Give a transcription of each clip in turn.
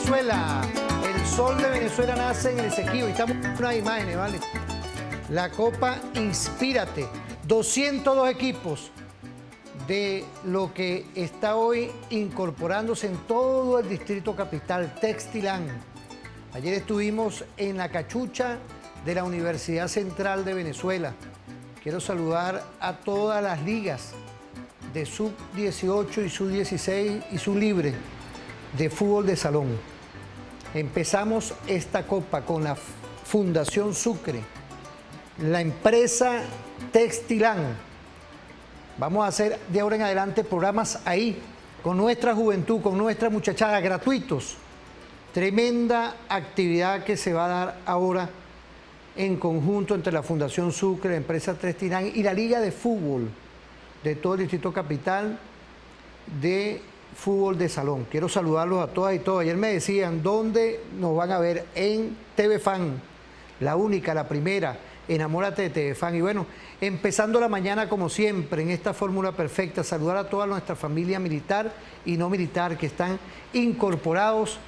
Venezuela. El sol de Venezuela nace en el Esequibo. Y estamos en unas imágenes, ¿vale? La Copa Inspírate. 202 equipos de lo que está hoy incorporándose en todo el distrito capital, Textilán. Ayer estuvimos en la cachucha de la Universidad Central de Venezuela. Quiero saludar a todas las ligas de sub-18 y sub-16 y sub-libre de fútbol de salón. Empezamos esta copa con la Fundación Sucre, la empresa Textilán. Vamos a hacer de ahora en adelante programas ahí, con nuestra juventud, con nuestra muchachada, gratuitos. Tremenda actividad que se va a dar ahora en conjunto entre la Fundación Sucre, la empresa Textilán y la Liga de Fútbol de todo el Distrito Capital de fútbol de salón. Quiero saludarlos a todas y todos. Ayer me decían dónde nos van a ver, en TV Fan, la única, la primera. Enamórate de TV Fan. Y bueno, empezando la mañana como siempre en esta fórmula perfecta, saludar a toda nuestra familia militar y no militar que están incorporados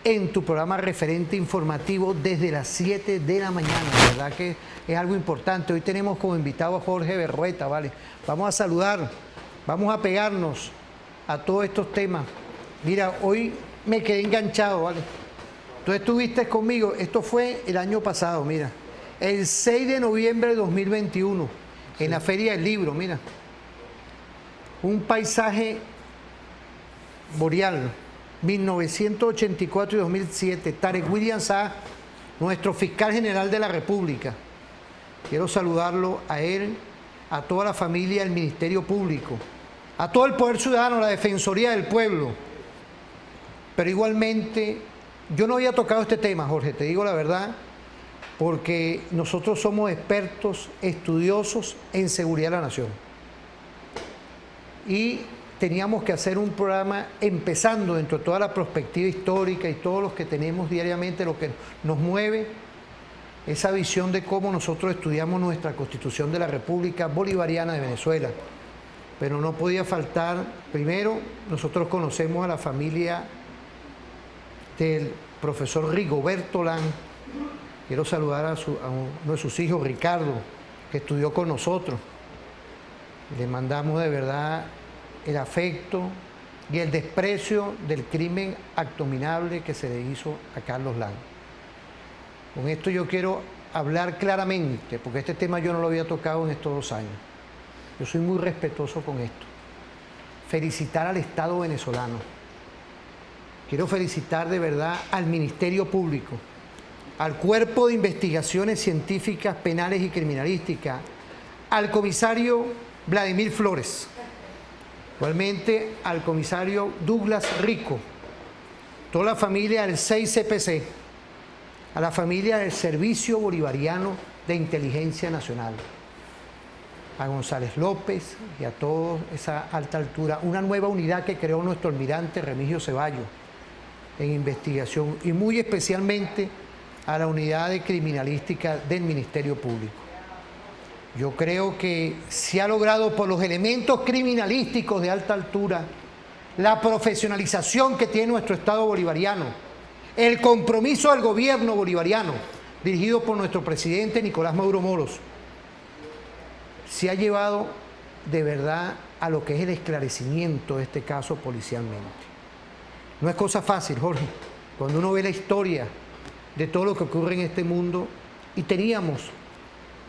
en tu programa referente informativo desde las 7 de la mañana. La verdad que es algo importante. Hoy tenemos como invitado a Jorge Berrueta, ¿vale? Vamos a saludar, vamos a pegarnos a todos estos temas. Mira, hoy me quedé enganchado, ¿vale? Tú estuviste conmigo, esto fue el año pasado, mira. El 6 de noviembre de 2021, en la Feria del Libro, mira. Un paisaje boreal, 1984 y 2007. Tarek William Saab, nuestro fiscal general de la República. Quiero saludarlo a él, a toda la familia del Ministerio Público, a todo el Poder Ciudadano, la Defensoría del Pueblo. Pero igualmente, yo no había tocado este tema, Jorge, te digo la verdad, porque nosotros somos expertos, estudiosos en seguridad de la nación. Y teníamos que hacer un programa empezando dentro de toda la perspectiva histórica y todos los que tenemos diariamente, lo que nos mueve, esa visión de cómo nosotros estudiamos nuestra Constitución de la República Bolivariana de Venezuela. Pero no podía faltar, primero, nosotros conocemos a la familia del profesor Rigoberto Lan. Quiero saludar a uno de sus hijos, Ricardo, que estudió con nosotros. Le mandamos de verdad el afecto y el desprecio del crimen abominable que se le hizo a Carlos Lan. Con esto yo quiero hablar claramente, porque este tema yo no lo había tocado en estos 2 años. Yo soy muy respetuoso con esto. Felicitar al Estado venezolano. Quiero felicitar de verdad al Ministerio Público, al Cuerpo de Investigaciones Científicas, Penales y Criminalísticas, al comisario Vladimir Flores, igualmente al comisario Douglas Rico, toda la familia del 6CPC, a la familia del Servicio Bolivariano de Inteligencia Nacional, a González López y a toda esa alta altura, una nueva unidad que creó nuestro almirante Remigio Ceballos en investigación y muy especialmente a la unidad de criminalística del Ministerio Público. Yo creo que se ha logrado por los elementos criminalísticos de alta altura la profesionalización que tiene nuestro Estado bolivariano, el compromiso del gobierno bolivariano, dirigido por nuestro presidente Nicolás Maduro Moros, se ha llevado de verdad a lo que es el esclarecimiento de este caso policialmente. No es cosa fácil, Jorge, cuando uno ve la historia de todo lo que ocurre en este mundo, y teníamos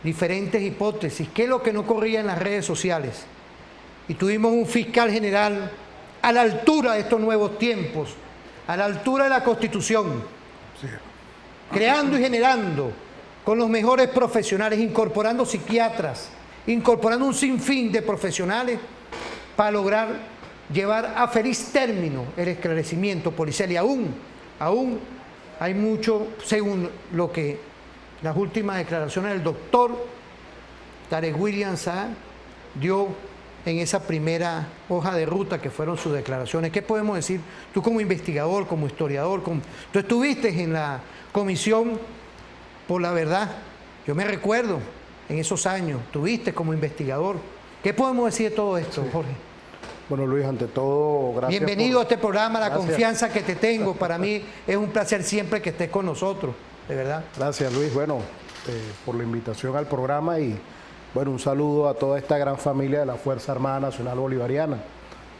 diferentes hipótesis, qué es lo que no corría en las redes sociales, y tuvimos un fiscal general a la altura de estos nuevos tiempos, a la altura de la Constitución, sí, creando y generando con los mejores profesionales, incorporando psiquiatras, incorporando un sinfín de profesionales para lograr llevar a feliz término el esclarecimiento policial. Y aún hay mucho, según lo que las últimas declaraciones del doctor Tarek William Saab dio en esa primera hoja de ruta que fueron sus declaraciones. ¿Qué podemos decir? Tú como investigador, como historiador, tú estuviste en la Comisión por la Verdad. Yo me recuerdo en esos años, estuviste como investigador. ¿Qué podemos decir de todo esto, Jorge? Bueno, Luis, ante todo, gracias. Bienvenido a este programa, la Gracias. confianza que te tengo. Para mí es un placer siempre que estés con nosotros, de verdad. Gracias, Luis, bueno, por la invitación al programa y, bueno, un saludo a toda esta gran familia de la Fuerza Armada Nacional Bolivariana,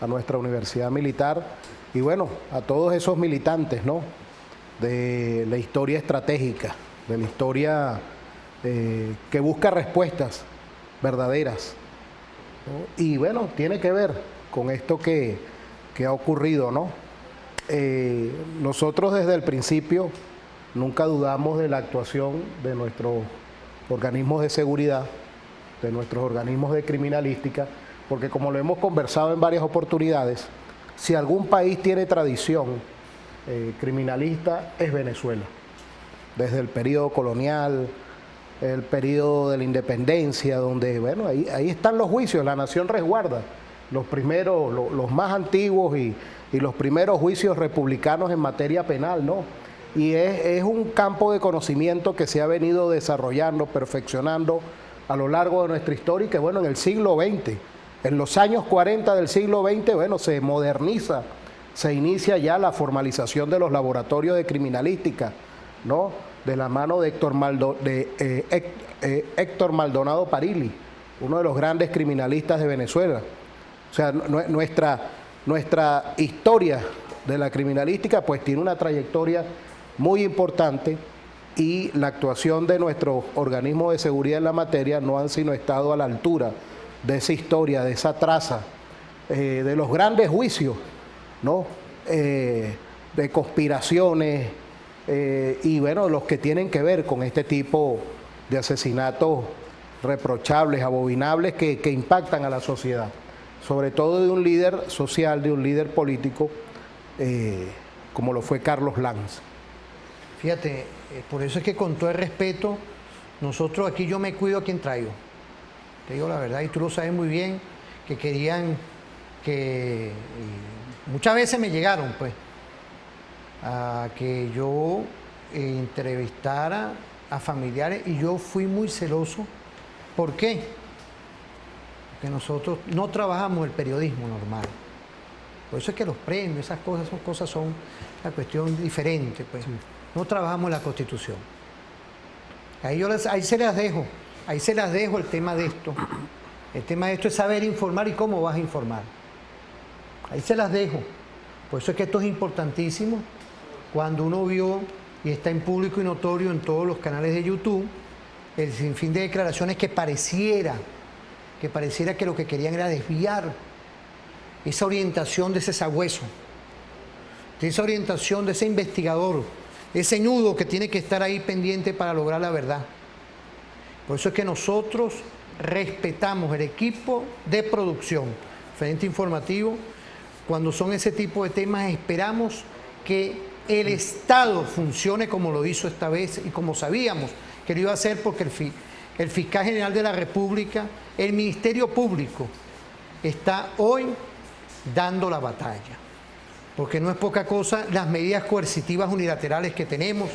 a nuestra Universidad Militar y, bueno, a todos esos militantes, ¿no?, de la historia estratégica, de la historia que busca respuestas verdaderas, ¿no? Y, bueno, tiene que ver con esto que ha ocurrido, ¿no? Nosotros desde el principio nunca dudamos de la actuación de nuestros organismos de seguridad, de nuestros organismos de criminalística, porque como lo hemos conversado en varias oportunidades, si algún país tiene tradición criminalista es Venezuela. Desde el periodo colonial, el periodo de la independencia, donde, bueno, ahí están los juicios, la nación resguarda los primeros, los más antiguos y los primeros juicios republicanos en materia penal, ¿no? Y es un campo de conocimiento que se ha venido desarrollando, perfeccionando a lo largo de nuestra historia y que, bueno, en el siglo XX, en los años 40 del siglo XX, bueno, se moderniza, se inicia ya la formalización de los laboratorios de criminalística, ¿no?, de la mano de Héctor Maldonado Parili, uno de los grandes criminalistas de Venezuela. O sea, nuestra historia de la criminalística pues tiene una trayectoria muy importante y la actuación de nuestros organismos de seguridad en la materia no han sino estado a la altura de esa historia, de esa traza, de los grandes juicios, ¿no?, de conspiraciones y, bueno, los que tienen que ver con este tipo de asesinatos reprochables, abominables, que impactan a la sociedad, sobre todo de un líder social, de un líder político, como lo fue Carlos Lanz. Fíjate, por eso es que con todo el respeto, nosotros aquí yo me cuido a quien traigo. Te digo la verdad, y tú lo sabes muy bien, que querían que... muchas veces me llegaron, pues, a que yo entrevistara a familiares y yo fui muy celoso. ¿Por qué? Porque nosotros no trabajamos el periodismo normal. Por eso es que los premios, esas cosas son una cuestión diferente, pues. Sí. No trabajamos la Constitución. Ahí se las dejo el tema de esto. El tema de esto es saber informar y cómo vas a informar. Ahí se las dejo. Por eso es que esto es importantísimo. Cuando uno vio, y está en público y notorio en todos los canales de YouTube, el sinfín de declaraciones que pareciera que lo que querían era desviar esa orientación de ese sagüeso, de esa orientación de ese investigador, ese nudo que tiene que estar ahí pendiente para lograr la verdad. Por eso es que nosotros respetamos el equipo de producción, Frente Informativo. Cuando son ese tipo de temas esperamos que el Estado funcione como lo hizo esta vez y como sabíamos que lo iba a hacer, porque el Fiscal General de la República, el Ministerio Público, está hoy dando la batalla. Porque no es poca cosa las medidas coercitivas unilaterales que tenemos.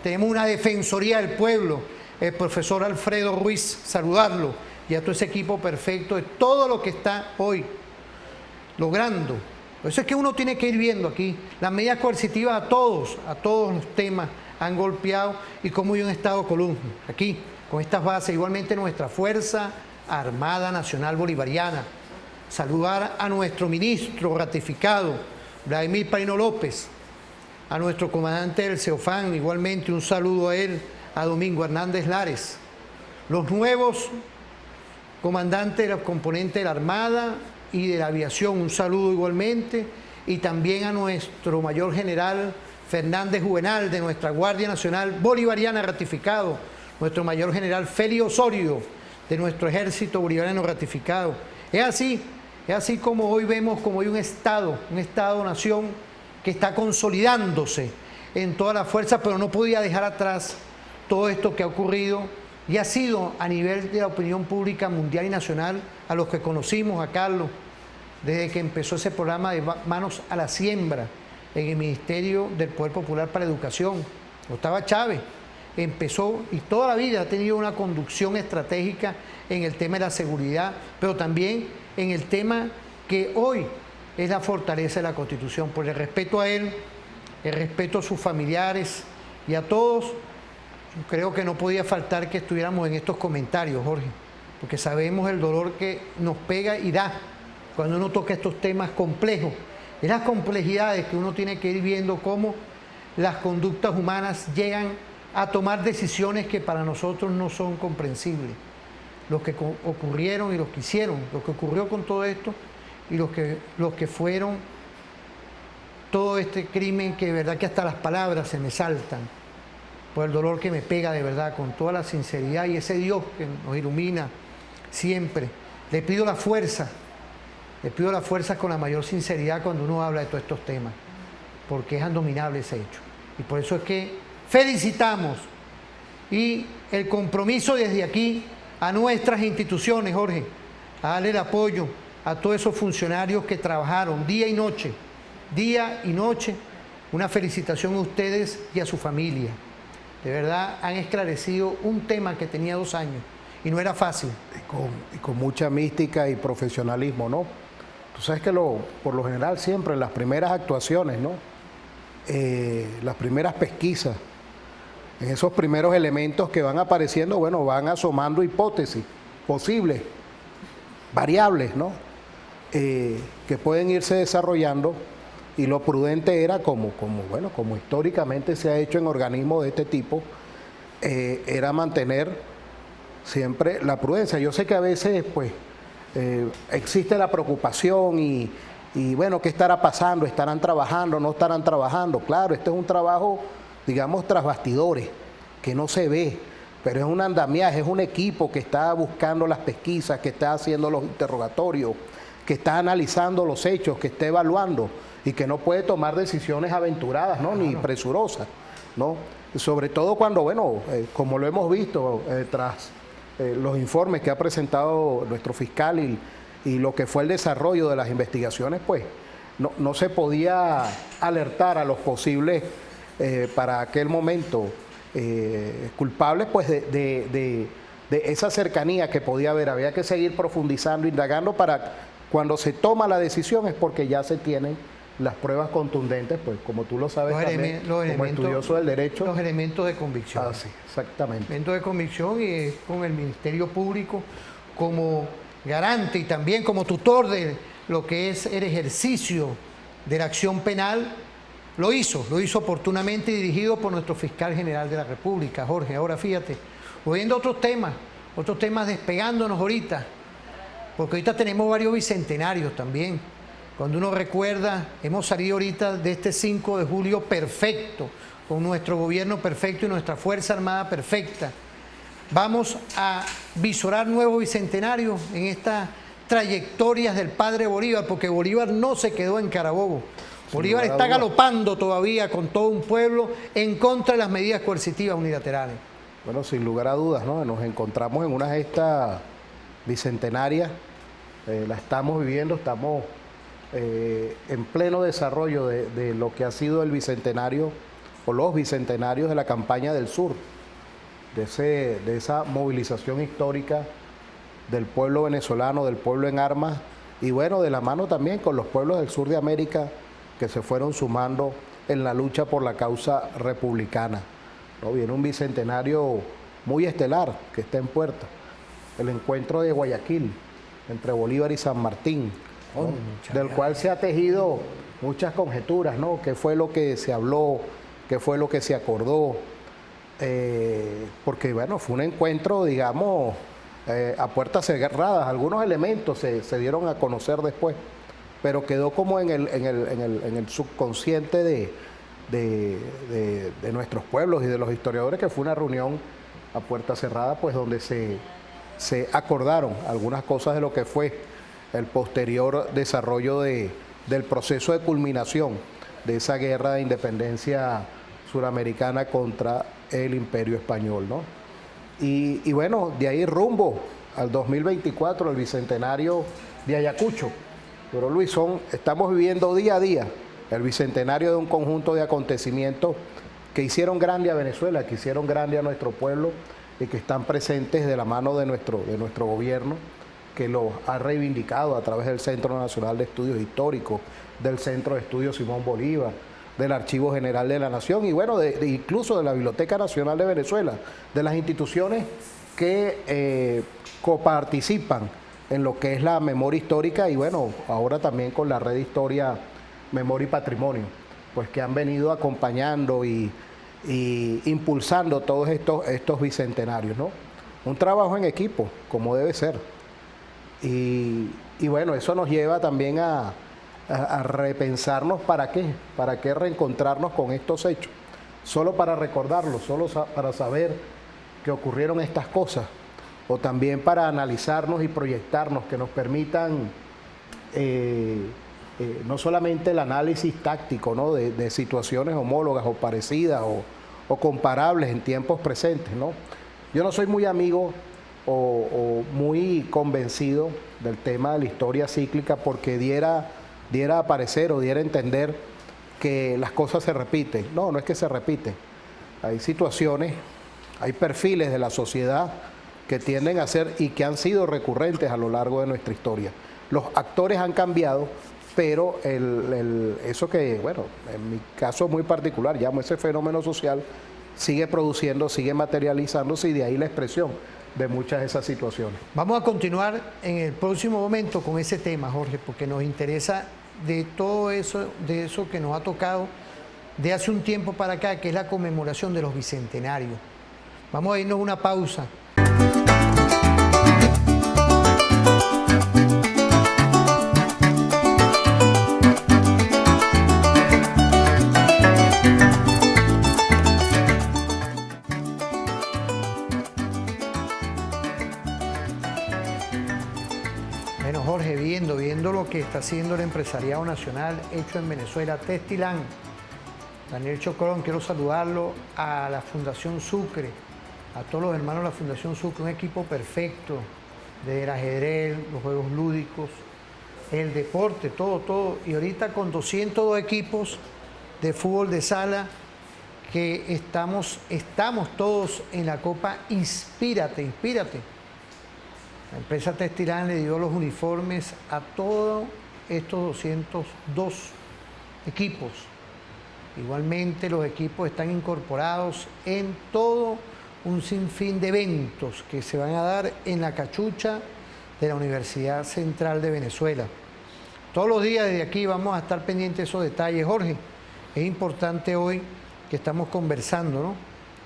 Tenemos una Defensoría del Pueblo, el profesor Alfredo Ruiz, saludarlo, y a todo ese equipo perfecto de todo lo que está hoy logrando. Por eso es que uno tiene que ir viendo aquí las medidas coercitivas a todos los temas han golpeado y cómo hay un Estado columna. Aquí, con estas bases, igualmente nuestra Fuerza Armada Nacional Bolivariana. Saludar a nuestro ministro ratificado, Vladimir Paino López, a nuestro comandante del CEOFAN, igualmente un saludo a él, a Domingo Hernández Lares. Los nuevos comandantes de los componentes de la Armada y de la Aviación, un saludo igualmente, y también a nuestro mayor general Fernández Juvenal, de nuestra Guardia Nacional Bolivariana ratificado, nuestro mayor general Félix Osorio, de nuestro Ejército Bolivariano ratificado. Es así como hoy vemos como hay un Estado-nación que está consolidándose en toda la fuerza, pero no podía dejar atrás todo esto que ha ocurrido y ha sido a nivel de la opinión pública mundial y nacional, a los que conocimos, a Carlos, desde que empezó ese programa de Manos a la Siembra en el Ministerio del Poder Popular para la Educación. Estaba Chávez, empezó y toda la vida ha tenido una conducción estratégica en el tema de la seguridad, pero también en el tema que hoy es la fortaleza de la Constitución. Por el respeto a él, el respeto a sus familiares y a todos, creo que no podía faltar que estuviéramos en estos comentarios, Jorge, porque sabemos el dolor que nos pega y da cuando uno toca estos temas complejos. Es las complejidades que uno tiene que ir viendo cómo las conductas humanas llegan a tomar decisiones que para nosotros no son comprensibles. Los que ocurrieron y los que hicieron, lo que ocurrió con todo esto y los que fueron todo este crimen, que de verdad que hasta las palabras se me saltan por el dolor que me pega de verdad, con toda la sinceridad, y ese Dios que nos ilumina siempre. Le pido la fuerza con la mayor sinceridad cuando uno habla de todos estos temas, porque es indominable ese hecho. Y por eso es que felicitamos y el compromiso desde aquí a nuestras instituciones, Jorge, a darle el apoyo a todos esos funcionarios que trabajaron día y noche, una felicitación a ustedes y a su familia. De verdad han esclarecido un tema que tenía 2 años y no era fácil. Y con mucha mística y profesionalismo, ¿no? Tú sabes que por lo general siempre en las primeras actuaciones, ¿no? Las primeras pesquisas, en esos primeros elementos que van apareciendo, bueno, van asomando hipótesis posibles, variables, ¿no? Que pueden irse desarrollando, y lo prudente era como históricamente se ha hecho en organismos de este tipo, era mantener siempre la prudencia. Yo sé que a veces pues existe la preocupación y bueno, ¿qué estará pasando? ¿Estarán trabajando? ¿No estarán trabajando? Claro, este es un trabajo, digamos, tras bastidores, que no se ve, pero es un andamiaje, es un equipo que está buscando las pesquisas, que está haciendo los interrogatorios, que está analizando los hechos, que está evaluando y que no puede tomar decisiones aventuradas, ¿no? Ni presurosas, ¿no? Sobre todo cuando, bueno, como lo hemos visto tras los informes que ha presentado nuestro fiscal y lo que fue el desarrollo de las investigaciones, pues no se podía alertar a los posibles, para aquel momento, culpables, pues de esa cercanía que podía haber. Había que seguir profundizando, indagando, para cuando se toma la decisión es porque ya se tienen las pruebas contundentes, pues como tú lo sabes también, como estudioso del derecho. Los elementos de convicción. Ah, sí, exactamente. Elementos de convicción, y con el Ministerio Público como garante y también como tutor de lo que es el ejercicio de la acción penal. Lo hizo oportunamente, dirigido por nuestro fiscal general de la República, Jorge. Ahora fíjate, oyendo otros temas despegándonos ahorita, porque ahorita tenemos varios bicentenarios también. Cuando uno recuerda, hemos salido ahorita de este 5 de julio perfecto, con nuestro gobierno perfecto y nuestra Fuerza Armada perfecta. Vamos a visorar nuevos bicentenarios en estas trayectorias del padre Bolívar, porque Bolívar no se quedó en Carabobo. Bolívar está galopando todavía con todo un pueblo en contra de las medidas coercitivas unilaterales. Bueno, sin lugar a dudas, ¿no? Nos encontramos en una gesta bicentenaria, la estamos viviendo, estamos en pleno desarrollo de lo que ha sido el bicentenario o los bicentenarios de la campaña del sur, de esa movilización histórica del pueblo venezolano, del pueblo en armas, y bueno, de la mano también con los pueblos del sur de América que se fueron sumando en la lucha por la causa republicana, ¿no? Viene un bicentenario muy estelar que está en puerta, el encuentro de Guayaquil entre Bolívar y San Martín, ¿no? Del cual se ha tejido muchas conjeturas, ¿no? ¿Qué fue lo que se habló? ¿Qué fue lo que se acordó? Porque bueno, fue un encuentro, digamos, a puertas cerradas. Algunos elementos se dieron a conocer después, pero quedó como en el subconsciente de nuestros pueblos y de los historiadores, que fue una reunión a puerta cerrada, pues donde se acordaron algunas cosas de lo que fue el posterior desarrollo del proceso de culminación de esa guerra de independencia suramericana contra el Imperio Español, ¿no? Y bueno, de ahí rumbo al 2024, el bicentenario de Ayacucho. Pero Luis, estamos viviendo día a día el bicentenario de un conjunto de acontecimientos que hicieron grande a Venezuela, que hicieron grande a nuestro pueblo y que están presentes de la mano de nuestro gobierno que los ha reivindicado a través del Centro Nacional de Estudios Históricos, del Centro de Estudios Simón Bolívar, del Archivo General de la Nación y bueno, incluso de la Biblioteca Nacional de Venezuela, de las instituciones que coparticipan en lo que es la memoria histórica y bueno, ahora también con la red Historia, Memoria y Patrimonio, pues que han venido acompañando y impulsando todos estos bicentenarios, ¿no? Un trabajo en equipo, como debe ser. Y bueno, eso nos lleva también a repensarnos para qué reencontrarnos con estos hechos. Solo para recordarlos, solo para saber que ocurrieron estas cosas, o también para analizarnos y proyectarnos, que nos permitan no solamente el análisis táctico, ¿no? de situaciones homólogas o parecidas o comparables en tiempos presentes, ¿no? Yo no soy muy amigo o muy convencido del tema de la historia cíclica porque diera a parecer o diera a entender que las cosas se repiten. No, no es que se repiten. Hay situaciones, hay perfiles de la sociedad que tienden a ser y que han sido recurrentes a lo largo de nuestra historia. Los actores han cambiado, pero eso que, bueno, en mi caso muy particular, llamo ese fenómeno social, sigue produciendo, sigue materializándose y de ahí la expresión de muchas de esas situaciones. Vamos a continuar en el próximo momento con ese tema, Jorge, porque nos interesa de todo eso, de eso que nos ha tocado de hace un tiempo para acá, que es la conmemoración de los bicentenarios. Vamos a irnos a una pausa. Bueno, Jorge, viendo lo que está haciendo el empresariado nacional hecho en Venezuela, Testilán, Daniel Chocrón, quiero saludarlo, a la Fundación Sucre, a todos los hermanos de la Fundación Sucre, un equipo perfecto, desde el ajedrez, los juegos lúdicos, el deporte, todo. Y ahorita con 202 equipos de fútbol de sala, que estamos todos en la Copa Inspírate. La empresa Testilán le dio los uniformes a todos estos 202 equipos. Igualmente los equipos están incorporados en todo un sinfín de eventos que se van a dar en la cachucha de la Universidad Central de Venezuela. Todos los días desde aquí vamos a estar pendientes de esos detalles. Jorge, es importante hoy que estamos conversando, ¿no?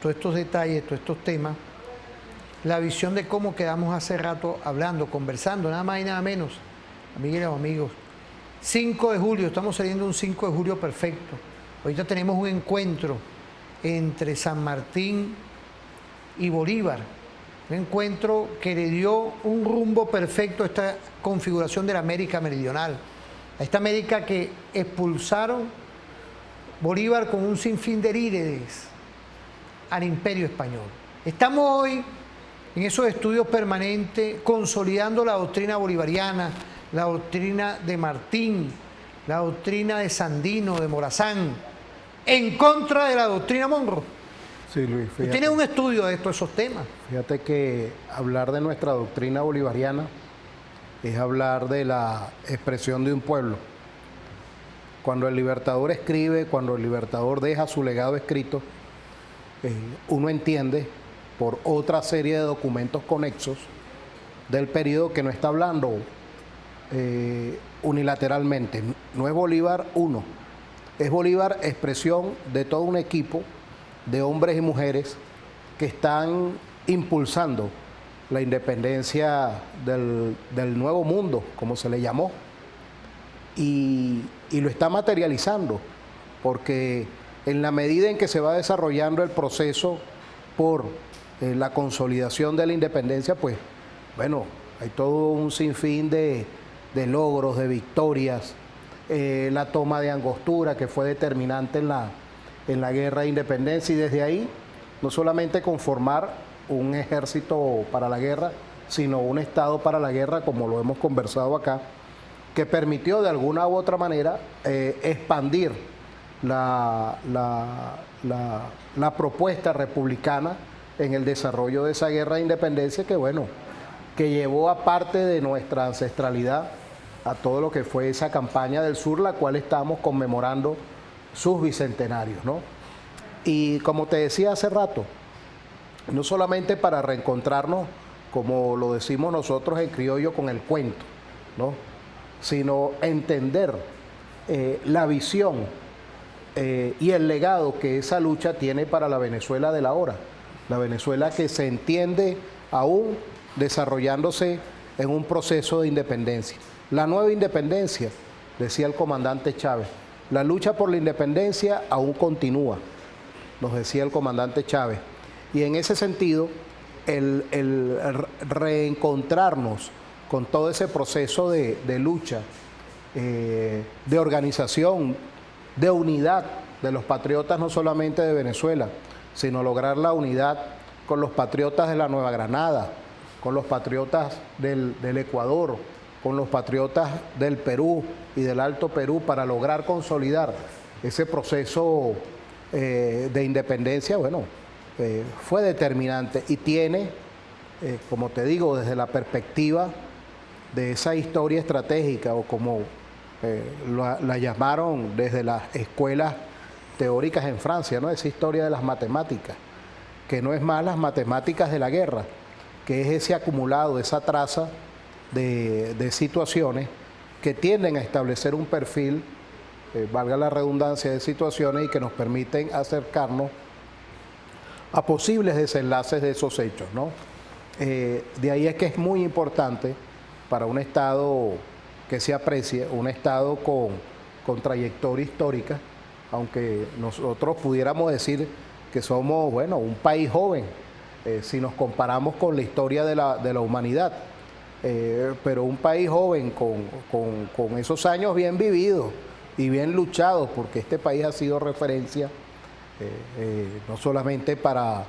Todos estos detalles, todos estos temas, la visión de cómo quedamos hace rato hablando, conversando, nada más y nada menos, amigas y amigos. 5 de julio, estamos saliendo un 5 de julio perfecto. Ahorita tenemos un encuentro entre San Martín y Bolívar, un encuentro que le dio un rumbo perfecto a esta configuración de la América Meridional, a esta América que expulsaron Bolívar con un sinfín de líderes al Imperio Español. Estamos hoy en esos estudios permanentes consolidando la doctrina bolivariana, la doctrina de Martín, la doctrina de Sandino, de Morazán, en contra de la doctrina Monroe. Sí, Luis, fíjate. ¿Tiene un estudio de esos temas? Fíjate que hablar de nuestra doctrina bolivariana es hablar de la expresión de un pueblo. Cuando el Libertador escribe, cuando el Libertador deja su legado escrito, uno entiende por otra serie de documentos conexos del periodo que no está hablando unilateralmente. No es Bolívar uno, es Bolívar expresión de todo un equipo de hombres y mujeres que están impulsando la independencia del nuevo mundo, como se le llamó, y lo está materializando, porque en la medida en que se va desarrollando el proceso por la consolidación de la independencia, pues, bueno, hay todo un sinfín de logros, de victorias, la toma de Angostura, que fue determinante en la guerra de independencia, y desde ahí, no solamente conformar un ejército para la guerra, sino un Estado para la guerra, como lo hemos conversado acá, que permitió de alguna u otra manera expandir la propuesta republicana en el desarrollo de esa guerra de independencia que, bueno, que llevó aparte de nuestra ancestralidad a todo lo que fue esa campaña del sur, la cual estamos conmemorando sus bicentenarios, ¿no? Y como te decía hace rato, no solamente para reencontrarnos, como lo decimos nosotros en criollo, con el cuento, ¿no? Sino entender la visión y el legado que esa lucha tiene para la Venezuela de la hora, la Venezuela que se entiende aún desarrollándose en un proceso de independencia. La nueva independencia, decía el comandante Chávez, la lucha por la independencia aún continúa, nos decía el comandante Chávez. Y en ese sentido, el reencontrarnos con todo ese proceso de lucha, de organización, de unidad de los patriotas no solamente de Venezuela, sino lograr la unidad con los patriotas de la Nueva Granada, con los patriotas del Ecuador, con los patriotas del Perú y del Alto Perú, para lograr consolidar ese proceso de independencia, bueno, fue determinante y tiene, como te digo, desde la perspectiva de esa historia estratégica, o como la llamaron desde las escuelas teóricas en Francia, ¿no? Esa historia de las matemáticas, que no es más las matemáticas de la guerra, que es ese acumulado, esa traza de situaciones que tienden a establecer un perfil, valga la redundancia, de situaciones, y que nos permiten acercarnos a posibles desenlaces de esos hechos, ¿no? De ahí es que es muy importante para un Estado que se aprecie, un Estado con trayectoria histórica, aunque nosotros pudiéramos decir que somos, bueno, un país joven, si nos comparamos con la historia de la humanidad, pero un país joven con esos años bien vividos y bien luchados, porque este país ha sido referencia no solamente para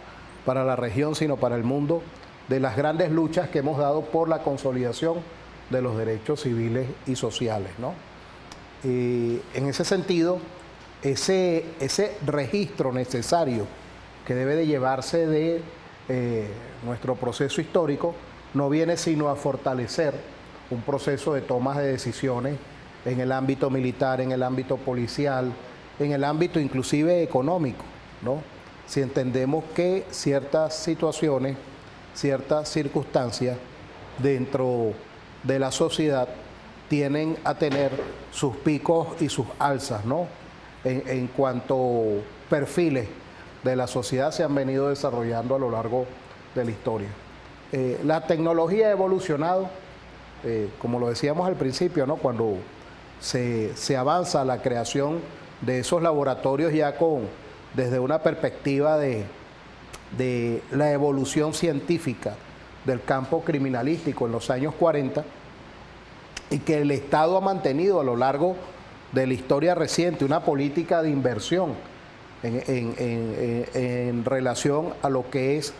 la región, sino para el mundo, de las grandes luchas que hemos dado por la consolidación de los derechos civiles y sociales, ¿no? Y en ese sentido, ese registro necesario que debe de llevarse de nuestro proceso histórico no viene sino a fortalecer un proceso de tomas de decisiones en el ámbito militar, en el ámbito policial, en el ámbito inclusive económico, ¿no? Si entendemos que ciertas situaciones, ciertas circunstancias dentro de la sociedad tienen a tener sus picos y sus alzas, ¿no? En cuanto perfiles de la sociedad se han venido desarrollando a lo largo de la historia. La tecnología ha evolucionado, como lo decíamos al principio, ¿no? Cuando se avanza la creación de esos laboratorios ya desde una perspectiva de la evolución científica del campo criminalístico en los años 40, y que el Estado ha mantenido a lo largo de la historia reciente una política de inversión en relación a lo que es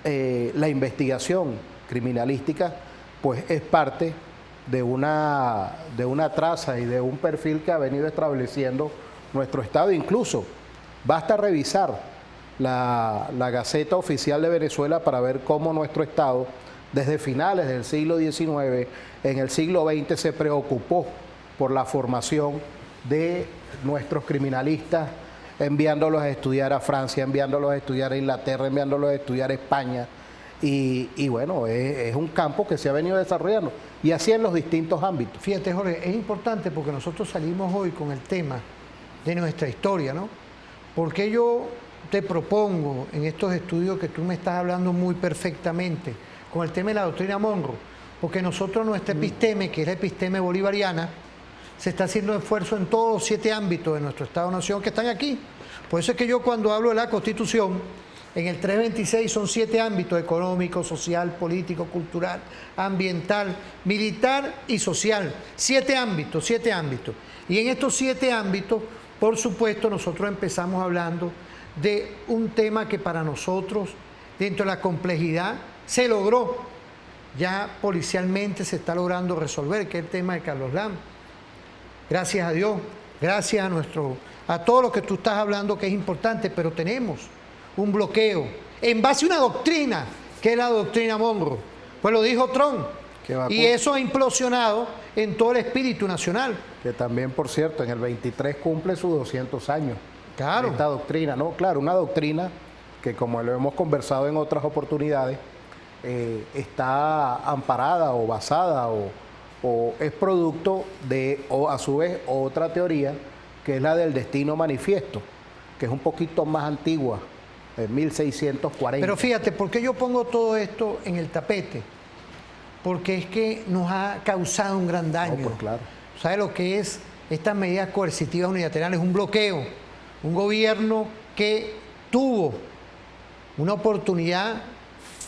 la investigación criminalística, pues es parte de una traza y de un perfil que ha venido estableciendo nuestro Estado. Incluso basta revisar la Gaceta Oficial de Venezuela para ver cómo nuestro Estado, desde finales del siglo XIX, en el siglo XX, se preocupó por la formación de nuestros criminalistas, enviándolos a estudiar a Francia, enviándolos a estudiar a Inglaterra, enviándolos a estudiar a España. Y bueno, es un campo que se ha venido desarrollando, y así en los distintos ámbitos. Fíjate, Jorge, es importante porque nosotros salimos hoy con el tema de nuestra historia, ¿no? Porque yo te propongo en estos estudios que tú me estás hablando muy perfectamente, con el tema de la doctrina Monroe, porque nosotros nuestra episteme, que es la episteme bolivariana, se está haciendo esfuerzo en todos los 7 ámbitos de nuestro Estado-Nación que están aquí. Por eso es que yo, cuando hablo de la Constitución, en el 326 son 7 ámbitos: económico, social, político, cultural, ambiental, militar y social. 7 ámbitos, 7 ámbitos. Y en estos 7 ámbitos, por supuesto, nosotros empezamos hablando de un tema que para nosotros, dentro de la complejidad, se logró. Ya policialmente se está logrando resolver, que es el tema de Carlos Lam. Gracias a Dios, gracias a todo lo que tú estás hablando, que es importante, pero tenemos un bloqueo en base a una doctrina, que es la doctrina Monroe. Pues lo dijo Trump. Y a eso ha implosionado en todo el espíritu nacional. Que también, por cierto, en el 23 cumple sus 200 años. Claro. Esta doctrina, ¿no? Claro, una doctrina que, como lo hemos conversado en otras oportunidades, está amparada o basada o es producto de, o a su vez, otra teoría, que es la del destino manifiesto, que es un poquito más antigua, de 1640. Pero fíjate, ¿por qué yo pongo todo esto en el tapete? Porque es que nos ha causado un gran daño. No, pues claro. ¿Sabe lo que es estas medidas coercitivas unilaterales? Un bloqueo. Un gobierno que tuvo una oportunidad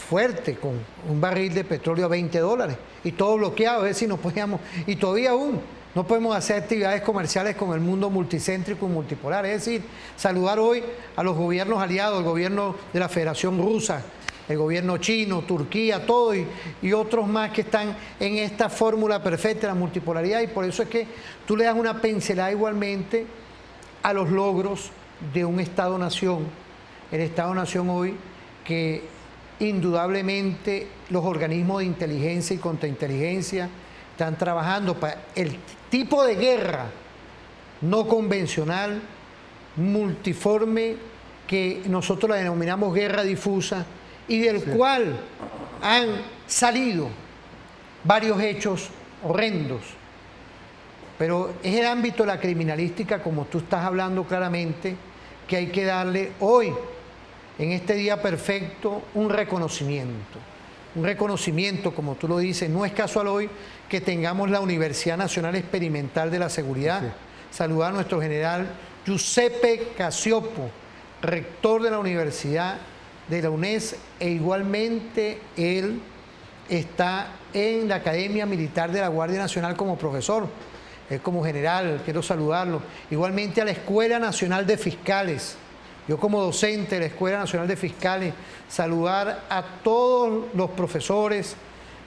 fuerte con un barril de petróleo a $20 y todo bloqueado, es decir, no podíamos, y todavía aún no podemos hacer actividades comerciales con el mundo multicéntrico y multipolar. Es decir, saludar hoy a los gobiernos aliados, el gobierno de la Federación Rusa, el gobierno chino, Turquía, todo y otros más que están en esta fórmula perfecta de la multipolaridad, y por eso es que tú le das una pincelada igualmente a los logros de un Estado-Nación. El Estado-Nación hoy que indudablemente los organismos de inteligencia y contrainteligencia están trabajando para el tipo de guerra no convencional, multiforme, que nosotros la denominamos guerra difusa, y del cual han salido varios hechos horrendos. Pero es el ámbito de la criminalística, como tú estás hablando claramente, que hay que darle hoy, en este día perfecto, un reconocimiento. Un reconocimiento, como tú lo dices, no es casual hoy que tengamos la Universidad Nacional Experimental de la Seguridad. Sí. Saludar a nuestro general Giuseppe Cacioppo, rector de la Universidad de la UNES, e igualmente él está en la Academia Militar de la Guardia Nacional como profesor, como general, quiero saludarlo. Igualmente a la Escuela Nacional de Fiscales, yo como docente de la Escuela Nacional de Fiscales, saludar a todos los profesores,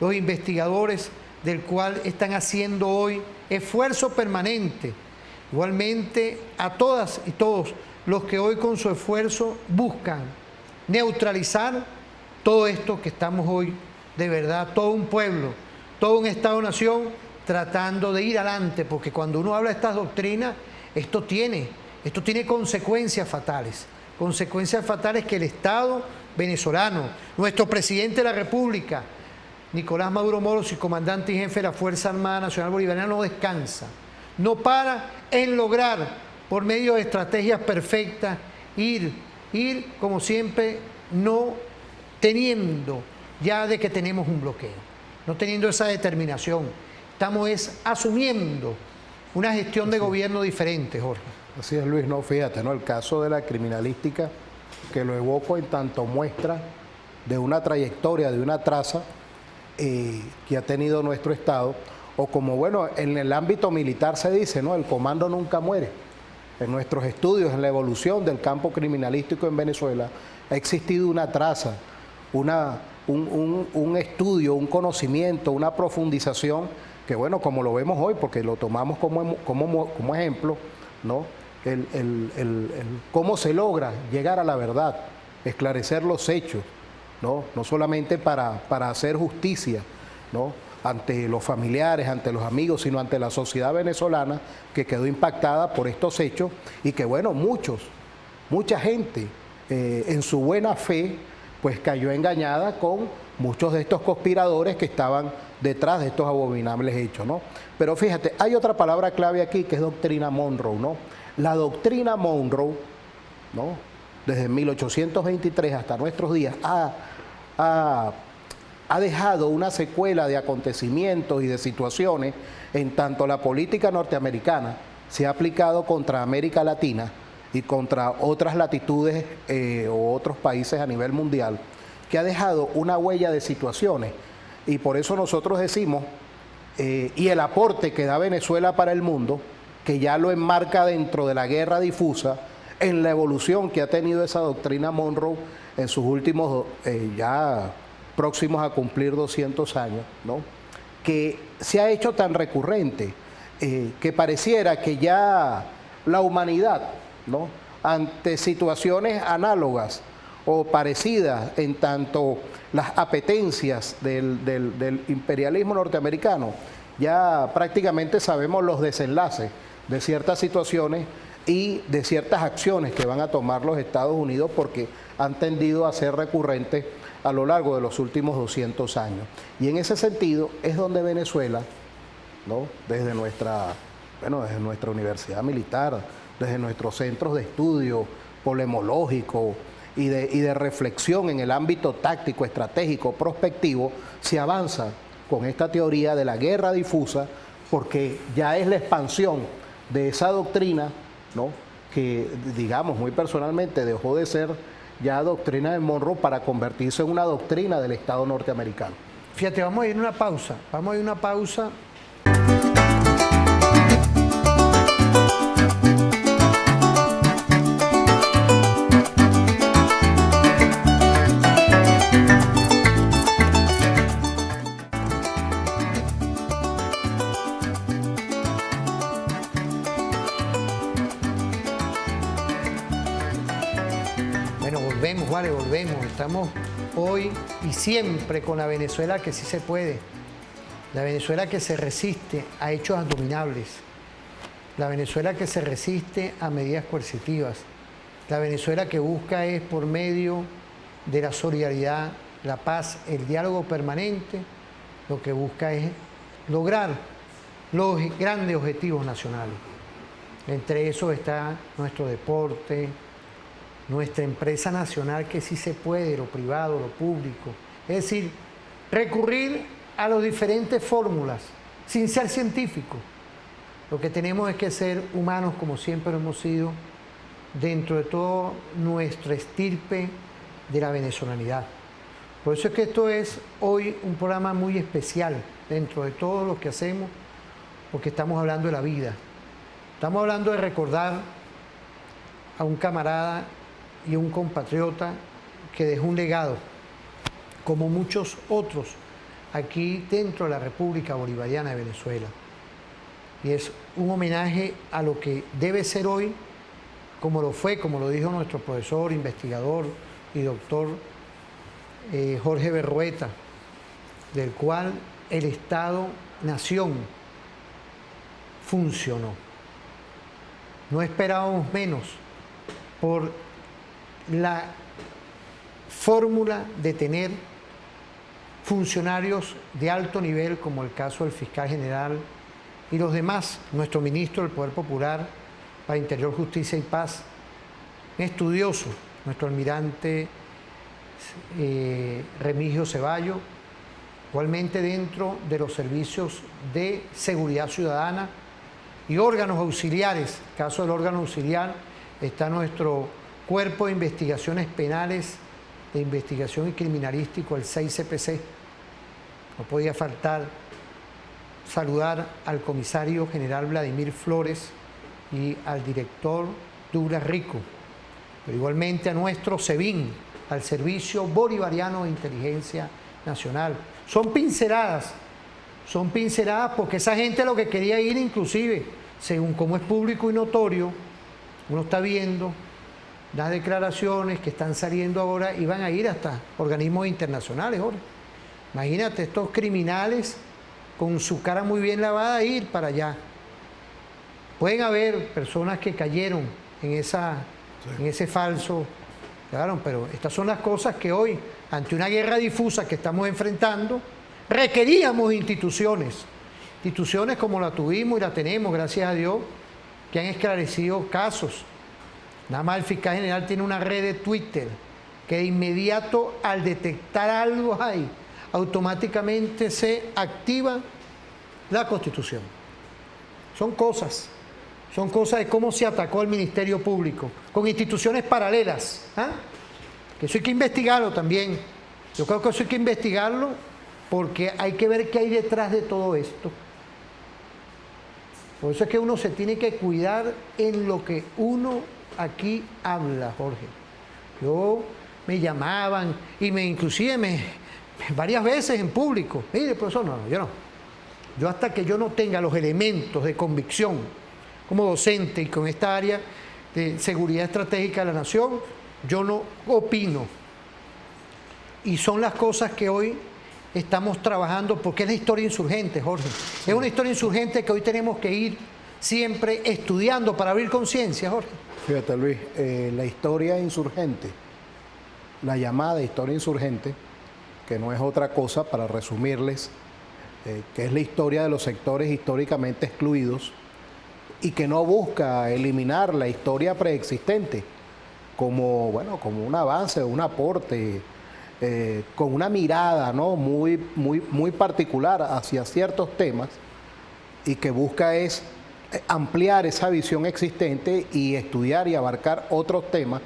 los investigadores, del cual están haciendo hoy esfuerzo permanente. Igualmente a todas y todos los que hoy con su esfuerzo buscan neutralizar todo esto que estamos hoy, de verdad, todo un pueblo, todo un Estado-nación tratando de ir adelante, porque cuando uno habla de estas doctrinas, esto tiene consecuencias fatales que el Estado venezolano, nuestro presidente de la República, Nicolás Maduro Moros, y comandante y jefe de la Fuerza Armada Nacional Bolivariana, no descansa, no para en lograr, por medio de estrategias perfectas, ir como siempre, no teniendo ya de que tenemos un bloqueo, no teniendo esa determinación. Estamos asumiendo una gestión de gobierno diferente, Jorge. Así es, Luis, no, fíjate, ¿no? El caso de la criminalística, que lo evoco en tanto muestra de una trayectoria, de una traza que ha tenido nuestro Estado, o como, bueno, en el ámbito militar se dice, ¿no? El comando nunca muere. En nuestros estudios, en la evolución del campo criminalístico en Venezuela, ha existido una traza, un estudio, un conocimiento, una profundización, que bueno, como lo vemos hoy, porque lo tomamos como ejemplo, ¿no? Cómo se logra llegar a la verdad, esclarecer los hechos, ¿no? No solamente para hacer justicia, ¿no? Ante los familiares, ante los amigos, sino ante la sociedad venezolana, que quedó impactada por estos hechos, y que bueno, mucha gente en su buena fe pues cayó engañada con muchos de estos conspiradores que estaban detrás de estos abominables hechos, ¿no? Pero fíjate, hay otra palabra clave aquí, que es doctrina Monroe, ¿no? La doctrina Monroe, ¿no? Desde 1823 hasta nuestros días ha dejado una secuela de acontecimios y de situaciones, en tanto la política norteamericana se ha aplicado contra América Latina y contra otras latitudes o otros países a nivel mundial, que ha dejado una huella de situaciones. Y por eso nosotros decimos, y el aporte que da Venezuela para el mundo, que ya lo enmarca dentro de la guerra difusa, en la evolución que ha tenido esa doctrina Monroe en sus últimos ya próximos a cumplir 200 años, ¿no? Que se ha hecho tan recurrente, que pareciera que ya la humanidad, ¿no? Ante situaciones análogas o parecidas en tanto las apetencias del imperialismo norteamericano, ya prácticamente sabemos los desenlaces de ciertas situaciones y de ciertas acciones que van a tomar los Estados Unidos porque han tendido a ser recurrentes a lo largo de los últimos 200 años. Y en ese sentido es donde Venezuela, ¿no?, desde nuestra universidad militar, desde nuestros centros de estudio polemológico y de reflexión en el ámbito táctico, estratégico, prospectivo, se avanza con esta teoría de la guerra difusa, porque ya es la expansión de esa doctrina, ¿no?, que, digamos, muy personalmente dejó de ser ya doctrina de Monroe para convertirse en una doctrina del Estado norteamericano. Fíjate, vamos a ir a una pausa. Volvemos. Estamos hoy y siempre con la Venezuela que sí se puede. La Venezuela que se resiste a hechos abominables. La Venezuela que se resiste a medidas coercitivas. La Venezuela que busca es por medio de la solidaridad, la paz, el diálogo permanente, lo que busca es lograr los grandes objetivos nacionales. Entre esos está nuestro deporte, nuestra empresa nacional que sí se puede, lo privado, lo público. Es decir, recurrir a las diferentes fórmulas sin ser científicos. Lo que tenemos es que ser humanos como siempre hemos sido dentro de todo nuestra estirpe de la venezolanidad. Por eso es que esto es hoy un programa muy especial dentro de todo lo que hacemos, porque estamos hablando de la vida. Estamos hablando de recordar a un camarada y un compatriota que dejó un legado, como muchos otros aquí dentro de la República Bolivariana de Venezuela. Y es un homenaje a lo que debe ser hoy, como lo fue, como lo dijo nuestro profesor, investigador y doctor Jorge Berrueta, del cual el Estado-Nación funcionó. No esperábamos menos por la fórmula de tener funcionarios de alto nivel, como el caso del fiscal general y los demás, nuestro ministro del Poder Popular para Interior, Justicia y Paz, un estudioso, nuestro almirante Remigio Ceballos, igualmente dentro de los servicios de seguridad ciudadana y órganos auxiliares. En el caso del órgano auxiliar está nuestro Cuerpo de Investigaciones Penales, de Investigación y Criminalístico, el 6CPC. No podía faltar saludar al comisario general Vladimir Flores y al director Douglas Rico, pero igualmente a nuestro SEBIN, al Servicio Bolivariano de Inteligencia Nacional. Son pinceladas porque esa gente lo que quería ir, inclusive, según como es público y notorio, uno está viendo las declaraciones que están saliendo ahora, y van a ir hasta organismos internacionales ahora. Imagínate, estos criminales con su cara muy bien lavada ir para allá. Pueden haber personas que cayeron en ese falso, claro, pero estas son las cosas que hoy, ante una guerra difusa que estamos enfrentando, requeríamos instituciones como la tuvimos y la tenemos, gracias a Dios, que han esclarecido casos. Nada más el fiscal general tiene una red de Twitter que de inmediato, al detectar algo ahí, automáticamente se activa la Constitución. Son cosas de cómo se atacó al Ministerio Público, con instituciones paralelas. Que eso hay que investigarlo también. Yo creo que eso hay que investigarlo porque hay que ver qué hay detrás de todo esto. Por eso es que uno se tiene que cuidar en lo que uno aquí habla, Jorge. Me llamaban y inclusive varias veces en público. Mire, profesor, no, yo no. Yo hasta que yo no tenga los elementos de convicción como docente y con esta área de seguridad estratégica de la nación, yo no opino. Y son las cosas que hoy estamos trabajando, porque es la historia insurgente, Jorge. Es una historia insurgente que hoy tenemos que ir siempre estudiando para abrir conciencia, Jorge. Fíjate, Luis, la historia insurgente, la llamada historia insurgente, que no es otra cosa, para resumirles, que es la historia de los sectores históricamente excluidos y que no busca eliminar la historia preexistente como, bueno, como un avance, un aporte, con una mirada, ¿no?, muy particular hacia ciertos temas, y que busca es ampliar esa visión existente y estudiar y abarcar otros temas.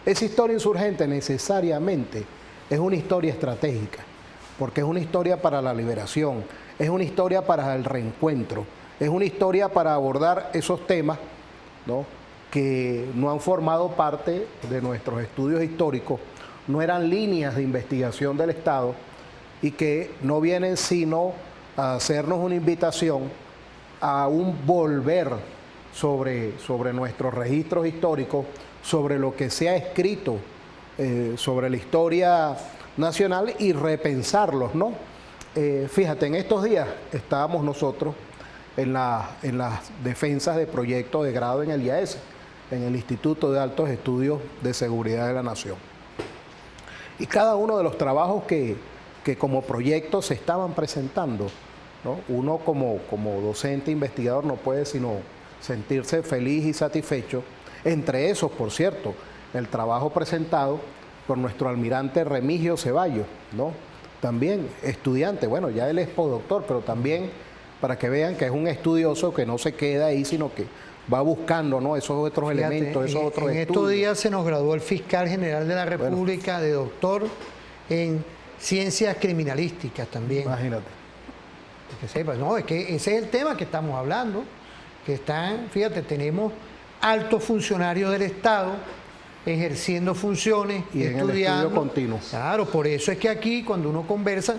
Esa historia insurgente necesariamente es una historia estratégica, porque es una historia para la liberación, es una historia para el reencuentro, es una historia para abordar esos temas, ¿no?, que no han formado parte de nuestros estudios históricos, no eran líneas de investigación del Estado, y que no vienen sino a hacernos una invitación a un volver sobre nuestros registros históricos, sobre lo que se ha escrito sobre la historia nacional, y repensarlos, ¿no? Fíjate, en estos días estábamos nosotros en las defensas de proyectos de grado en el IAS, en el Instituto de Altos Estudios de Seguridad de la Nación. Y cada uno de los trabajos que como proyectos se estaban presentando, ¿no?, uno como docente investigador no puede sino sentirse feliz y satisfecho. Entre esos, por cierto, el trabajo presentado por nuestro almirante Remigio Ceballos, ¿no?, también estudiante, bueno, ya él es postdoctor, pero también para que vean que es un estudioso que no se queda ahí, sino que va buscando, ¿no?, esos otros elementos, esos otros estudios. En estos días se nos graduó el fiscal general de la República, de doctor en ciencias criminalísticas también. Imagínate. Que sepas, no, es que ese es el tema que estamos hablando, que están, fíjate, tenemos altos funcionarios del Estado ejerciendo funciones, y estudiando. En el estudio continuo. Claro, por eso es que aquí cuando uno conversa,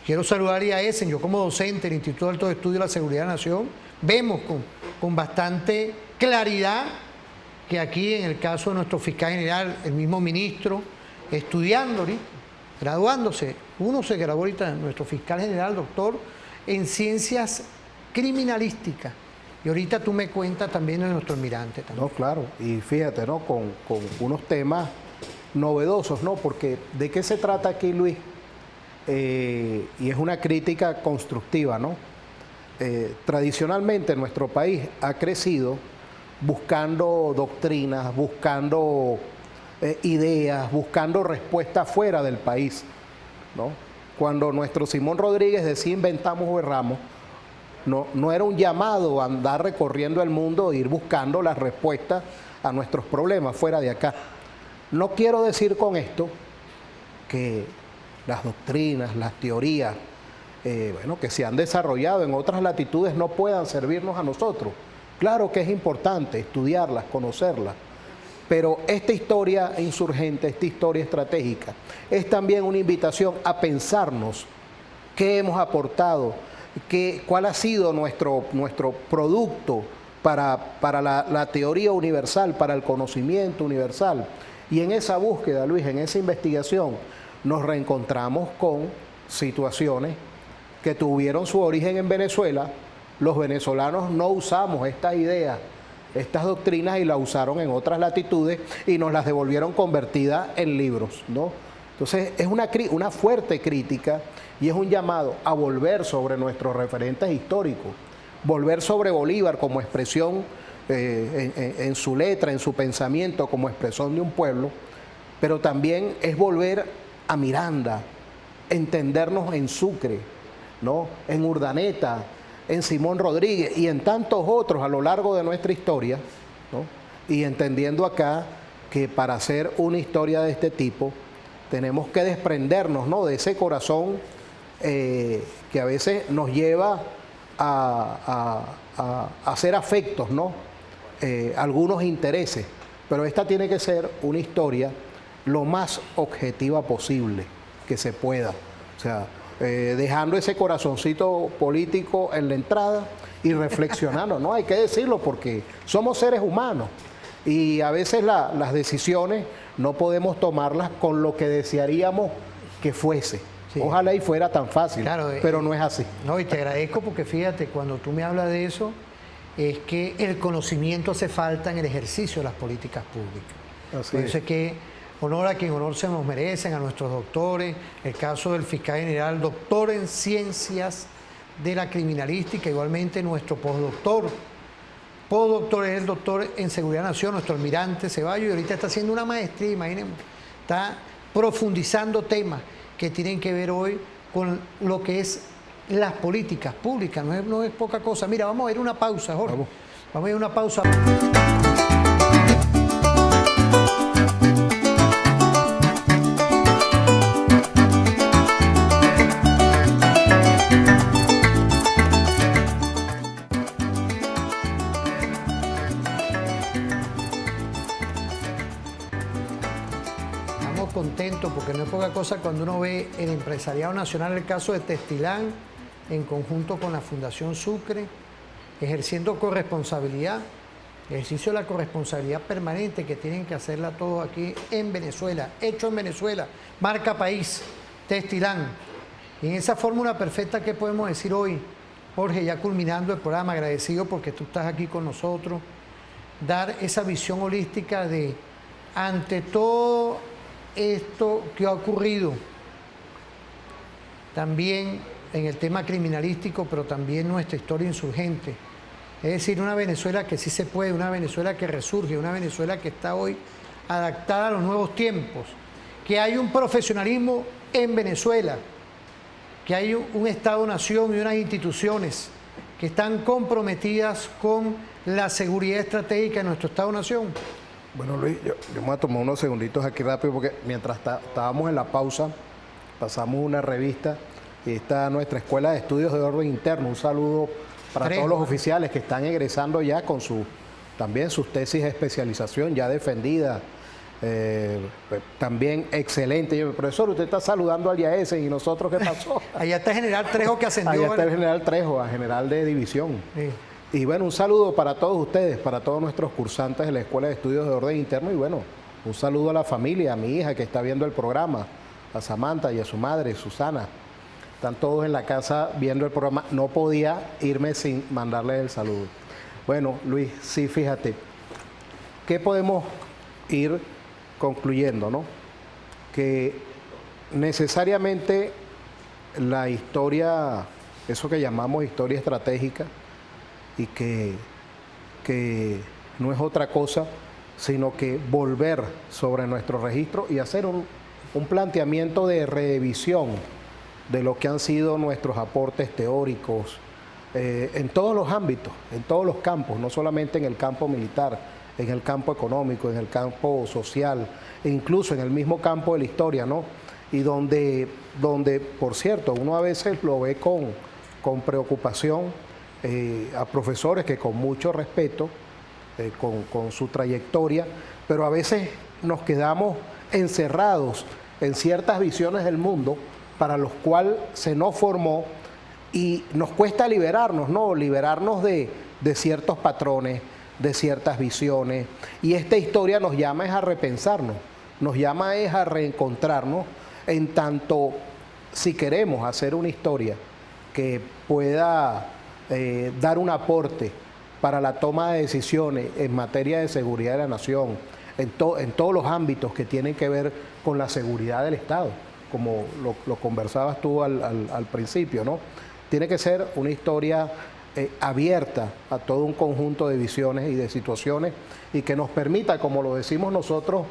quiero saludar a IAESEN, yo como docente del Instituto de Altos Estudios de la Seguridad de la Nación, vemos con bastante claridad que aquí en el caso de nuestro fiscal general, el mismo ministro, estudiando ahorita, graduándose, uno se graduó ahorita, nuestro fiscal general, doctor, en ciencias criminalísticas. Y ahorita tú me cuentas también de nuestro almirante también. No, claro, y fíjate, ¿no?, con unos temas novedosos, ¿no? Porque ¿de qué se trata aquí, Luis? Y es una crítica constructiva, ¿no? Tradicionalmente nuestro país ha crecido buscando doctrinas, buscando ideas, buscando respuestas fuera del país, ¿no? Cuando nuestro Simón Rodríguez decía inventamos o erramos, no era un llamado a andar recorriendo el mundo e ir buscando las respuestas a nuestros problemas fuera de acá. No quiero decir con esto que las doctrinas, las teorías, bueno, que se han desarrollado en otras latitudes no puedan servirnos a nosotros. Claro que es importante estudiarlas, conocerlas, pero esta historia insurgente, esta historia estratégica, es también una invitación a pensarnos qué hemos aportado, cuál ha sido nuestro producto para la teoría universal, para el conocimiento universal. Y en esa búsqueda, Luis, en esa investigación, nos reencontramos con situaciones que tuvieron su origen en Venezuela. Los venezolanos no usamos estas ideas, estas doctrinas, y las usaron en otras latitudes y nos las devolvieron convertidas en libros, ¿no? Entonces es una fuerte crítica y es un llamado a volver sobre nuestros referentes históricos, volver sobre Bolívar como expresión en su letra, en su pensamiento, como expresión de un pueblo, pero también es volver a Miranda, entendernos en Sucre, ¿no?, en Urdaneta, en Simón Rodríguez y en tantos otros a lo largo de nuestra historia, ¿no? Y entendiendo acá que para hacer una historia de este tipo tenemos que desprendernos, ¿no?, de ese corazón que a veces nos lleva a hacer afectos, ¿no?, algunos intereses, pero esta tiene que ser una historia lo más objetiva posible que se pueda, o sea, dejando ese corazoncito político en la entrada y reflexionando, ¿no? Hay que decirlo porque somos seres humanos Y a veces las decisiones no podemos tomarlas con lo que desearíamos que fuese. Sí. Ojalá y fuera tan fácil, claro, pero no es así. No, y te agradezco porque fíjate, cuando tú me hablas de eso, es que el conocimiento hace falta en el ejercicio de las políticas públicas. Por eso es que honor a quien honor se nos merecen, a nuestros doctores, el caso del fiscal general, doctor en ciencias de la criminalística, igualmente nuestro postdoctor es el doctor en Seguridad Nacional, nuestro almirante Ceballos, y ahorita está haciendo una maestría, imagínense, está profundizando temas que tienen que ver hoy con lo que es las políticas públicas, no es poca cosa. Mira, vamos a ir a una pausa, Jorge. Vamos a ir a una pausa. Contento porque no es poca cosa cuando uno ve el empresariado nacional, el caso de Testilán, en conjunto con la Fundación Sucre, ejerciendo corresponsabilidad, ejercicio de la corresponsabilidad permanente que tienen que hacerla todos aquí en Venezuela, hecho en Venezuela, marca país, Testilán. Y en esa fórmula perfecta, ¿qué podemos decir hoy, Jorge, ya culminando el programa, agradecido porque tú estás aquí con nosotros, dar esa visión holística de, ante todo esto que ha ocurrido, también en el tema criminalístico, pero también nuestra historia insurgente. Es decir, una Venezuela que sí se puede, una Venezuela que resurge, una Venezuela que está hoy adaptada a los nuevos tiempos, que hay un profesionalismo en Venezuela, que hay un Estado-nación y unas instituciones que están comprometidas con la seguridad estratégica de nuestro Estado-nación. Bueno, Luis, yo me voy a tomar unos segunditos aquí rápido porque mientras estábamos en la pausa, pasamos una revista y está nuestra Escuela de Estudios de Orden Interno. Un saludo para todos los oficiales que están egresando ya con también sus tesis de especialización ya defendida. También excelente. Yo, profesor, usted está saludando al IAS y nosotros, ¿qué pasó? Allá está el general Trejo que ascendió. Allá está el general Trejo, a general de división. Sí. Y bueno, un saludo para todos ustedes, para todos nuestros cursantes de la Escuela de Estudios de Orden Interno. Y bueno, un saludo a la familia, a mi hija que está viendo el programa, a Samantha y a su madre, Susana. Están todos en la casa viendo el programa. No podía irme sin mandarles el saludo. Bueno, Luis, sí, fíjate, ¿qué podemos ir concluyendo, no? Que necesariamente la historia, eso que llamamos historia estratégica, y que no es otra cosa sino que volver sobre nuestro registro y hacer un planteamiento de revisión de lo que han sido nuestros aportes teóricos en todos los ámbitos, en todos los campos, no solamente en el campo militar, en el campo económico, en el campo social, e incluso en el mismo campo de la historia, ¿no? Y donde por cierto, uno a veces lo ve con preocupación, a profesores que con mucho respeto, con su trayectoria, pero a veces nos quedamos encerrados en ciertas visiones del mundo para los cuales se nos formó y nos cuesta liberarnos, ¿no? Liberarnos de ciertos patrones, de ciertas visiones. Y esta historia nos llama es a repensarnos, nos llama es a reencontrarnos en tanto si queremos hacer una historia que pueda dar un aporte para la toma de decisiones en materia de seguridad de la nación, en todos los ámbitos que tienen que ver con la seguridad del Estado, como lo conversabas tú al principio, ¿no? Tiene que ser una historia abierta a todo un conjunto de visiones y de situaciones y que nos permita, como lo decimos nosotros,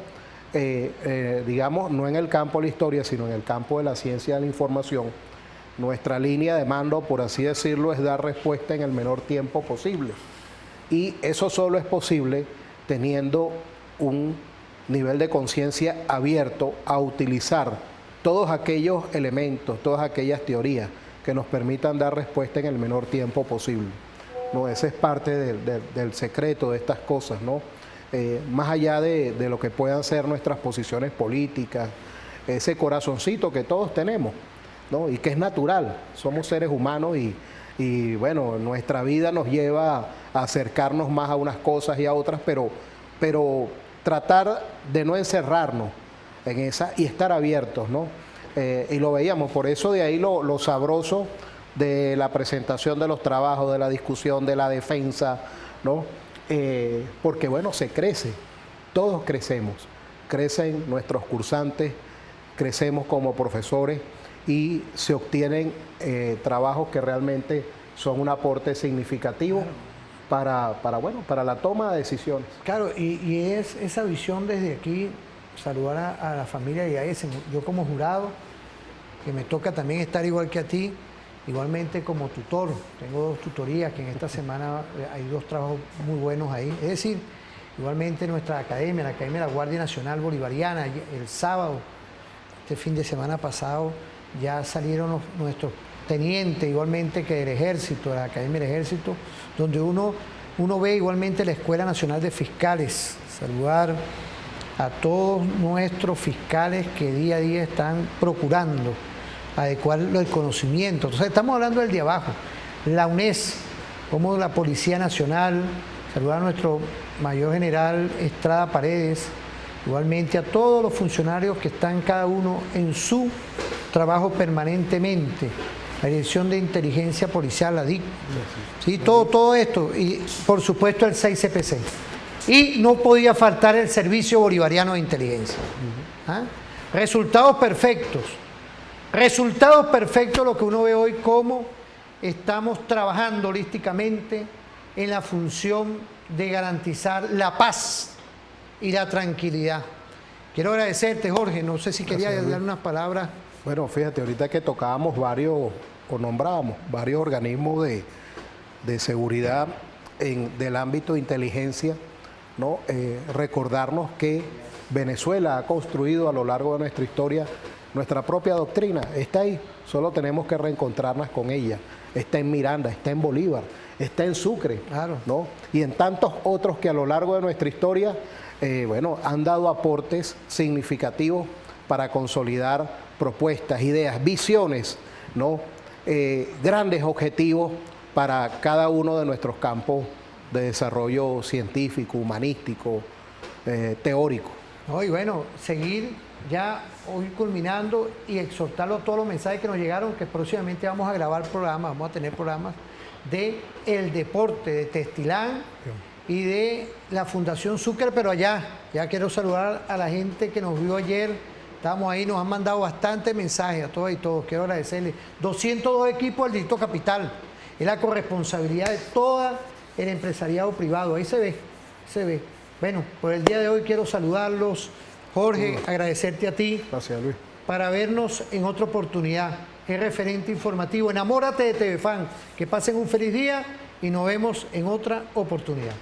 digamos, no en el campo de la historia, sino en el campo de la ciencia de la información. Nuestra línea de mando, por así decirlo, es dar respuesta en el menor tiempo posible. Y eso solo es posible teniendo un nivel de conciencia abierto a utilizar todos aquellos elementos, todas aquellas teorías que nos permitan dar respuesta en el menor tiempo posible. ¿No? Ese es parte del secreto de estas cosas, ¿no? Más allá de lo que puedan ser nuestras posiciones políticas, ese corazoncito que todos tenemos, ¿no? Y que es natural, somos seres humanos y bueno, nuestra vida nos lleva a acercarnos más a unas cosas y a otras, pero pero tratar de no encerrarnos en esa y estar abiertos, ¿no? Y lo veíamos, por eso de ahí lo sabroso de la presentación de los trabajos, de la discusión, de la defensa, ¿no? Porque bueno, se crece, todos crecemos, crecen nuestros cursantes, crecemos como profesores y se obtienen trabajos que realmente son un aporte significativo para la toma de decisiones. Claro, y es esa visión desde aquí, saludar a la familia de IAS, yo como jurado, que me toca también estar igual que a ti, igualmente como tutor, tengo 2 tutorías, que en esta semana hay 2 trabajos muy buenos ahí, es decir, igualmente nuestra academia, la Academia de la Guardia Nacional Bolivariana, el sábado, este fin de semana pasado, ya salieron nuestros tenientes, igualmente que del Ejército, de la Academia del Ejército, donde uno ve igualmente la Escuela Nacional de Fiscales, saludar a todos nuestros fiscales que día a día están procurando adecuar el conocimiento. Entonces estamos hablando del de abajo, la UNES, como la Policía Nacional, saludar a nuestro mayor general Estrada Paredes, igualmente a todos los funcionarios que están cada uno en su trabajo permanentemente, la Dirección de Inteligencia Policial, la DIC, ¿sí? Todo esto, y por supuesto el 6CPC. Y no podía faltar el Servicio Bolivariano de Inteligencia. ¿Ah? Resultados perfectos lo que uno ve hoy, cómo estamos trabajando holísticamente en la función de garantizar la paz y la tranquilidad. Quiero agradecerte, Jorge, no sé si querías dar unas palabras. Bueno, fíjate, ahorita que tocábamos varios, o nombrábamos varios organismos de seguridad del ámbito de inteligencia, ¿no? Recordarnos que Venezuela ha construido a lo largo de nuestra historia nuestra propia doctrina, está ahí, solo tenemos que reencontrarnos con ella, está en Miranda, está en Bolívar, está en Sucre, claro, ¿no? Y en tantos otros que a lo largo de nuestra historia, han dado aportes significativos para consolidar propuestas, ideas, visiones, ¿no? Grandes objetivos para cada uno de nuestros campos de desarrollo científico, humanístico, teórico. No, y bueno, seguir ya hoy culminando y exhortarlo a todos los mensajes que nos llegaron, que próximamente vamos a grabar programas, vamos a tener programas de el deporte, de Testilán y de la Fundación Sucre, pero allá, ya quiero saludar a la gente que nos vio ayer, estamos ahí, nos han mandado bastantes mensajes a todas y todos, quiero agradecerles, 202 equipos del Distrito Capital, es la corresponsabilidad de todo el empresariado privado, ahí se ve. Bueno, por el día de hoy quiero saludarlos, Jorge, agradecerte a ti. Gracias, Luis. Para vernos en otra oportunidad. Es referente informativo. Enamórate de TV Fan. Que pasen un feliz día y nos vemos en otra oportunidad.